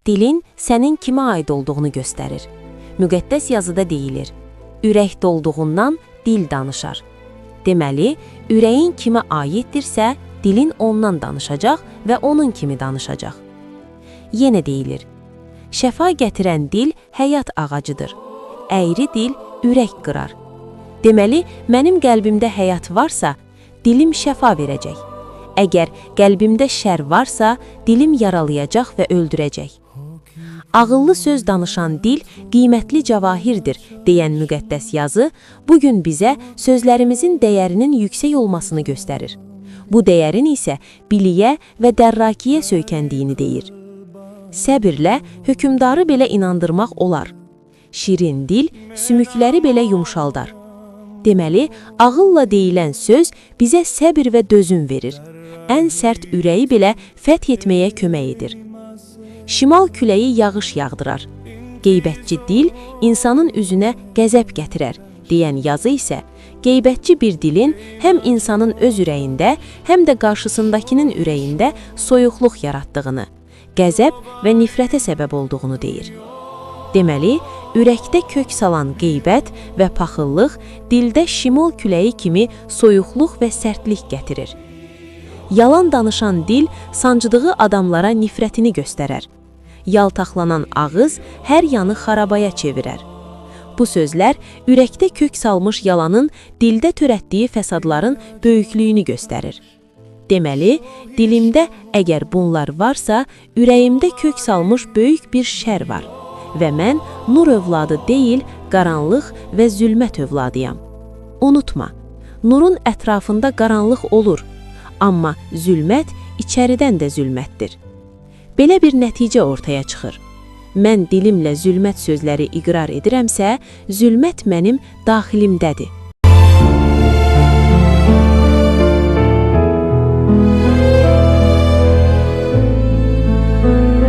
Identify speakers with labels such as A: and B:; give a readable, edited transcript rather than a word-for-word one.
A: dilin sənin kimə aid olduğunu göstərir. Müqəddəs yazıda deyilir, ürək dolduğundan dil danışar. Deməli, ürəyin kimə aiddirsə, dilin ondan danışacaq və onun kimi danışacaq. Yenə deyilir, şəfa gətirən dil həyat ağacıdır. Əyri dil ürək qırar. Deməli, mənim qəlbimdə həyat varsa, dilim şəfa verəcək. Əgər qəlbimdə şər varsa, dilim yaralayacaq və öldürəcək. Ağıllı söz danışan dil qiymətli cavahirdir deyən müqəddəs yazı bugün bizə sözlərimizin dəyərinin yüksək olmasını göstərir. Bu dəyərin isə biliyə və dərrakiyə söykəndiyini deyir. Səbirlə hökümdarı belə inandırmaq olar. Şirin dil sümükləri belə yumşaldar. Deməli, ağılla deyilən söz bizə səbir və dözüm verir. Ən sərt ürəyi belə fəth etməyə kömək edir. Şimal küləyi yağış yağdırar. Qeybətçi dil insanın üzünə qəzəb gətirər, deyən yazı isə qeybətçi bir dilin həm insanın öz ürəyində, həm də qarşısındakının ürəyində soyuqluq yaratdığını, qəzəb və nifrətə səbəb olduğunu deyir. Deməli, ürəkdə kök salan qeybət və paxıllıq dildə şimal küləyi kimi soyuqluq və sərtlik gətirir. Yalan danışan dil sancıdığı adamlara nifrətini göstərər. Yaltaqlanan ağız hər yanı xarabaya çevirər. Bu sözlər ürəkdə kök salmış yalanın dildə törətdiyi fəsadların böyüklüyünü göstərir. Deməli, dilimdə əgər bunlar varsa, ürəyimdə kök salmış böyük bir şər var və mən nur övladı deyil, qaranlıq və zülmət övladıyam. Unutma, nurun ətrafında qaranlıq olur, amma zülmət içəridən də zülmətdir. Belə bir nəticə ortaya çıxır. Mən dilimlə zülmət sözləri iqrar edirəmsə, zülmət mənim daxilimdədir.